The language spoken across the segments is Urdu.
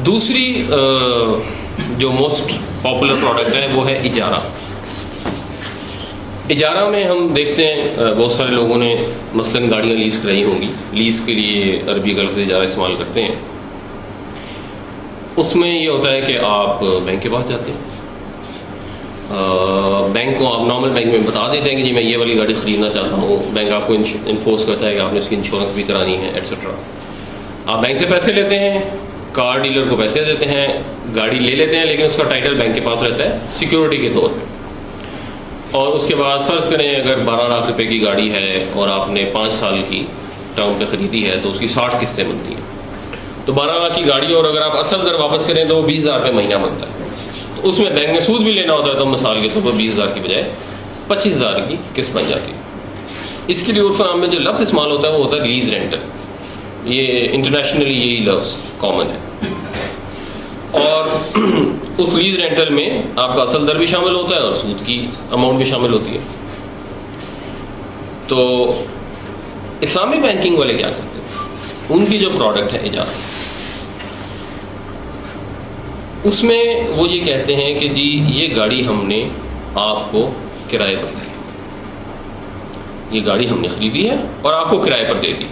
دوسری جو موسٹ پاپولر پروڈکٹ ہے وہ ہے اجارہ. اجارہ میں ہم دیکھتے ہیں بہت سارے لوگوں نے مثلاً گاڑیاں لیز کرائی ہوں گی. لیز کے لیے عربی کا لفظ اجارہ استعمال کرتے ہیں. اس میں یہ ہوتا ہے کہ آپ بینک کے پاس جاتے ہیں, بینک کو آپ نارمل بینک میں بتا دیتے ہیں کہ جی میں یہ والی گاڑی خریدنا چاہتا ہوں. بینک آپ کو انفورس کرتا ہے کہ آپ نے اس کی انشورنس بھی کرانی ہے ایٹسٹرا. آپ بینک سے پیسے لیتے ہیں, کار ڈیلر کو پیسے دیتے ہیں, گاڑی لے لیتے ہیں, لیکن اس کا ٹائٹل بینک کے پاس رہتا ہے سیکیورٹی کے طور پہ. اور اس کے بعد فرض کریں اگر 12 لاکھ روپے کی گاڑی ہے اور آپ نے 5 سال کی ٹرم پہ خریدی ہے تو اس کی 60 قسطیں بنتی ہیں. تو 12 لاکھ کی گاڑی اور اگر آپ اصل در واپس کریں تو وہ 20,000 روپے مہینہ بنتا ہے. تو اس میں بینک میں سود بھی لینا ہوتا ہے, تو مثال کے طور پر 20,000 کی بجائے 25,000 کی قسط بن جاتی ہے. اس کے لیے عرف عام میں جو لفظ استعمال ہوتا ہے وہ ہوتا ہے لیز رینٹل. یہ انٹرنیشنلی یہی لفظ کامن ہے. اور اس لیز رینٹل میں آپ کا اصل در بھی شامل ہوتا ہے اور سود کی اماؤنٹ بھی شامل ہوتی ہے. تو اسلامی بینکنگ والے کیا کرتے ہیں, ان کی جو پروڈکٹ ہے اجارہ, اس میں وہ یہ کہتے ہیں کہ جی یہ گاڑی ہم نے آپ کو کرائے پر دی, یہ گاڑی ہم نے خریدی ہے اور آپ کو کرائے پر دے دی.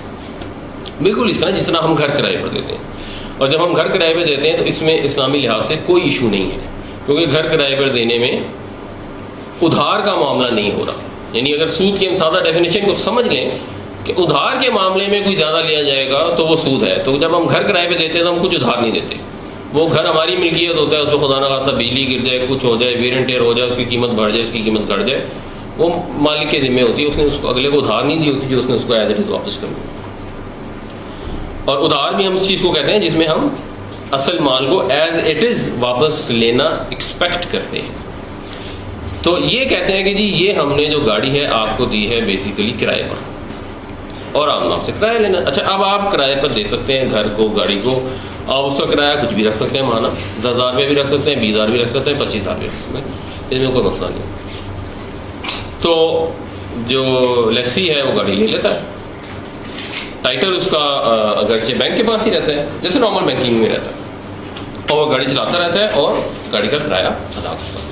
بالکل اس طرح جس طرح ہم گھر کرائے پر دیتے ہیں. اور جب ہم گھر کرائے پہ دیتے ہیں تو اس میں اسلامی لحاظ سے کوئی ایشو نہیں ہے, کیونکہ گھر کرائے پر دینے میں ادھار کا معاملہ نہیں ہو رہا. یعنی اگر سود کی ہم سادہ ڈیفینیشن کو سمجھ لیں کہ ادھار کے معاملے میں کوئی زیادہ لیا جائے گا تو وہ سود ہے. تو جب ہم گھر کرائے پہ دیتے ہیں تو ہم کچھ ادھار نہیں دیتے. وہ گھر ہماری ملکیت ہوتا ہے, اس پہ خدا نہ خواستہ بجلی گر جائے, کچھ ہو جائے, ویئر اینڈ ٹیئر ہو جائے, اس کی قیمت بڑھ جائے, اس کی قیمت گھٹ جائے, وہ مالک کے ذمہ ہوتی ہے. اس نے اس کو اگلے کو ادھار نہیں دی ہوتی جو اس نے اس کو ایز اٹ از واپس کرنی. اور ادھار بھی ہم اس چیز کو کہتے ہیں جس میں ہم اصل مال کو ایز اٹ از واپس لینا ایکسپیکٹ کرتے ہیں. تو یہ کہتے ہیں کہ جی یہ ہم نے جو گاڑی ہے آپ کو دی ہے بیسیکلی کرائے پر, اور آپ نے آپ سے کرایہ لینا. اچھا اب آپ کرائے پر دے سکتے ہیں گھر کو, گاڑی کو, آپ اس کا کرایہ کچھ بھی رکھ سکتے ہیں, مانا 10,000 روپے بھی رکھ سکتے ہیں, 20,000 بھی رکھ سکتے ہیں, 25,000 بھی رکھ سکتے ہیں, اس میں کوئی مسئلہ نہیں. تو جو لیسی ہے وہ گاڑی لے لیتا ہے, ٹائٹل اس کا اگرچہ بینک کے پاس ہی رہتا ہے جیسے نارمل بینکنگ میں رہتا ہے, اور وہ گاڑی چلاتا رہتا ہے اور گاڑی کا کرایہ ادا کرتا ہے.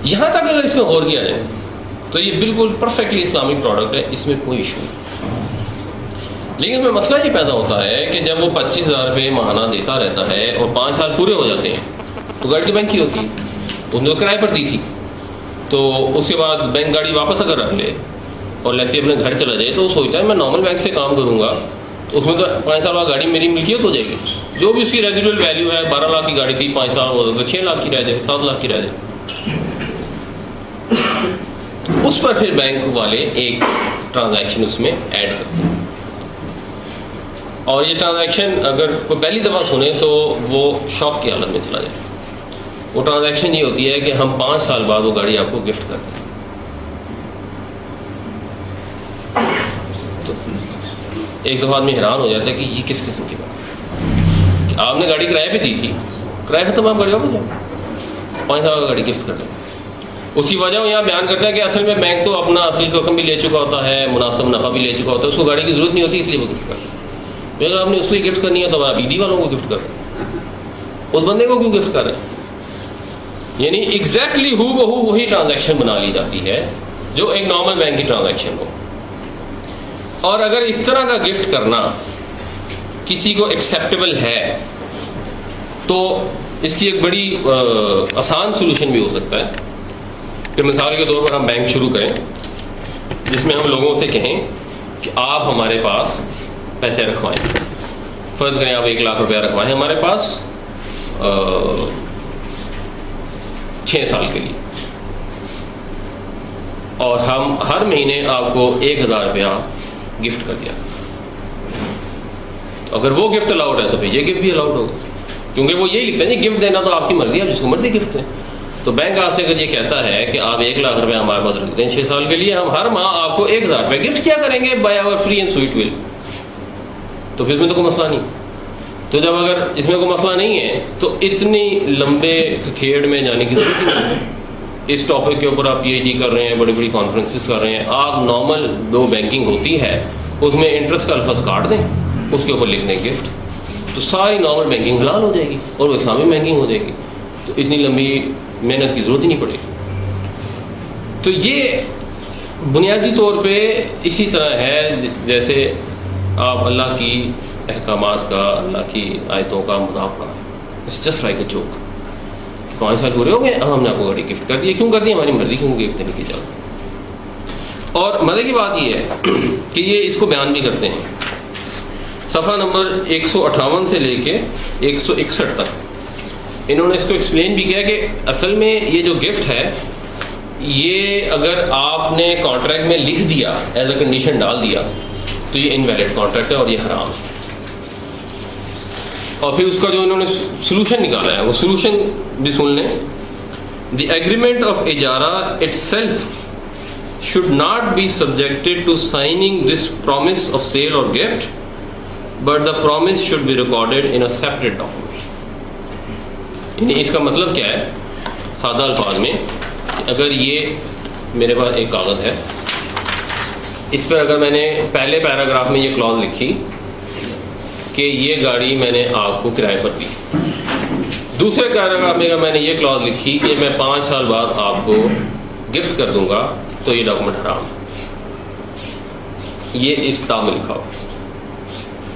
یہاں تک اگر اس میں غور کیا جائے تو یہ بالکل پرفیکٹلی اسلامک پروڈکٹ ہے, اس میں کوئی ایشو نہیں. لیکن اس میں مسئلہ یہ پیدا ہوتا ہے کہ جب وہ 25,000 روپے ماہانہ دیتا رہتا ہے اور 5 سال پورے ہو جاتے ہیں تو گاڑی کی بینک کی ہوتی ہے, اس نے تو کرائے پر دی تھی. تو اس کے بعد بینک گاڑی واپس اگر رکھ لے اور لیسی اپنے گھر چلا جائے تو وہ سوچتا ہے میں نارمل بینک سے کام کروں گا تو اس میں تو 5 سال بعد گاڑی میری ملکیت ہو جائے گی. جو بھی اس کی ریزیڈول ویلیو ہے, 12 لاکھ کی گاڑی تھی, 5 سال ہو تو 6 لاکھ کی رہ جائے, 7 لاکھ کی رہ جائے. اس پر پھر بینک والے ایک ٹرانزیکشن اس میں ایڈ کرتے ہیں, اور یہ ٹرانزیکشن اگر کوئی پہلی دفعہ سنے تو وہ شاک کی حالت میں چلا جائے. وہ ٹرانزیکشن یہ ہوتی ہے کہ ہم 5 سال بعد وہ گاڑی آپ کو گفٹ کرتے ہیں. تو ایک دفعہ آدمی حیران ہو جاتا ہے کہ یہ کس قسم کی بات, آپ نے گاڑی کرائے پہ دی تھی, کرایہ ختم, آپ گاڑی واپس جائیں, 5 سال گاڑی گفٹ کرتے ہیں. اس کی وجہ وہ یہاں بیان کرتا ہے کہ اصل میں بینک تو اپنا اصل رقم بھی لے چکا ہوتا ہے, مناسب نفع بھی لے چکا ہوتا ہے, اس کو گاڑی کی ضرورت نہیں ہوتی, اس لیے وہ گفٹ کرتا ہے. اگر آپ نے اس کو گفٹ کرنی ہے تو آپ ای ڈی والوں کو گفٹ کر رہے ہیں, اس بندے کو کیوں گفٹ کر رہے ہیں. یعنی ایگزیکٹلی ہو بہو وہی ٹرانزیکشن بنا لی جاتی ہے جو ایک نارمل بینک کی ٹرانزیکشن ہو. اور اگر اس طرح کا گفٹ کرنا کسی کو ایکسیپٹیبل ہے تو اس کی ایک بڑی آسان سولوشن بھی ہو سکتا ہے کہ مثال کے طور پر ہم بینک شروع کریں جس میں ہم لوگوں سے کہیں کہ آپ ہمارے پاس پیسے رکھوائیں. فرض کریں آپ 1 لاکھ روپیہ رکھوائیں ہمارے پاس 6 سال کے لیے, اور ہم ہر مہینے آپ کو 1,000 روپیہ گفٹ کر دیا. تو اگر وہ گفٹ الاؤڈ ہے تو پھر یہ گفٹ بھی الاؤڈ ہوگا, کیونکہ وہ یہی لکھتے ہیں گفٹ دینا تو آپ کی مرضی ہے, آپ جس کو مرضی گفٹ دیں. تو بینک آپ سے اگر یہ کہتا ہے کہ آپ 1 لاکھ روپے ہمارے پاس رکھتے ہیں 6 سال کے لیے, ہم ہر ماہ آپ کو 1,000 روپے گفٹ کیا کریں گے by our free and sweet will, تو پھر اس میں تو کوئی مسئلہ نہیں. تو جب اگر اس میں کوئی مسئلہ نہیں ہے تو اتنی لمبے کھیڑ میں جانے کی ضرورت نہیں. اس ٹاپک کے اوپر آپ پی ایچ ڈی کر رہے ہیں, بڑی بڑی کانفرنسز کر رہے ہیں, آپ نارمل جو بینکنگ ہوتی ہے اس میں انٹرسٹ کا الفاظ کاٹ دیں, اس کے اوپر لکھ دیں گفٹ, تو ساری نارمل بینکنگ حلال ہو جائے گی اور وہ اسلامی بینکنگ ہو جائے گی، تو اتنی لمبی محنت کی ضرورت ہی نہیں پڑے گی۔ تو یہ بنیادی طور پہ اسی طرح ہے جیسے آپ اللہ کی احکامات کا، اللہ کی آیتوں کا مذاق اڑائیں۔ It's just like a joke. 5 سال پورے ہو گئے، ہم نے آپ کو گاڑی گفٹ کر دی، کیوں کر دی؟ ہماری مرضی، کیوں گفٹ نہیں کی جاتی۔ اور مزے کی بات یہ ہے کہ یہ اس کو بیان بھی کرتے ہیں، صفحہ نمبر 158 سے لے کے 161 تک انہوں نے اس کو ایکسپلین بھی کیا کہ اصل میں یہ جو گفٹ ہے، یہ اگر آپ نے کانٹریکٹ میں لکھ دیا، ایز اے کنڈیشن ڈال دیا، تو یہ انویلڈ کانٹریکٹ ہے اور یہ حرام ہے۔ اور پھر اس کا جو انہوں نے سولوشن نکالا ہے، وہ سولوشن بھی سن لیں۔ دی ایگریمنٹ آف اجارہ itself should not be subjected to signing this promise of sale or gift, but the promise should be recorded in a separate document۔ یعنی اس کا مطلب کیا ہے سادہ الفاظ میں، کہ اگر یہ میرے پاس ایک کاغذ ہے، اس پہ اگر میں نے پہلے پیراگراف میں یہ کلوز لکھی کہ یہ گاڑی میں نے آپ کو کرائے پر دی، دوسرے پیراگراف میں اگر میں نے یہ کلوز لکھی کہ میں 5 سال بعد آپ کو گفٹ کر دوں گا، تو یہ ڈاکومنٹ حرام ہے۔ یہ اس کتاب میں لکھا ہو۔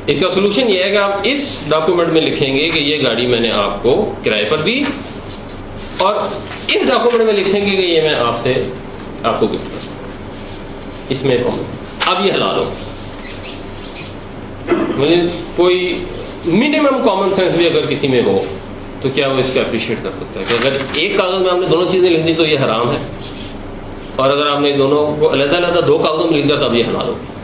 اس کا سولوشن یہ ہے کہ آپ اس ڈاکومنٹ میں لکھیں گے کہ یہ گاڑی میں نے آپ کو کرائے پر دی، اور اس ڈاکومنٹ میں لکھیں گے کہ یہ میں آپ کو گفٹ کر دوں۔ اس میں اب یہ حلال ہو، مطلب کوئی منیمم کامن سینس بھی اگر کسی میں ہو تو کیا وہ اس کو اپریشیٹ کر سکتا ہے کہ اگر ایک کاغذ میں آپ نے دونوں چیزیں لکھ دی تو یہ حرام ہے، اور اگر آپ نے دونوں کو علیحدہ 2 کاغذوں میں لکھ دیا تب یہ حلال ہوگی۔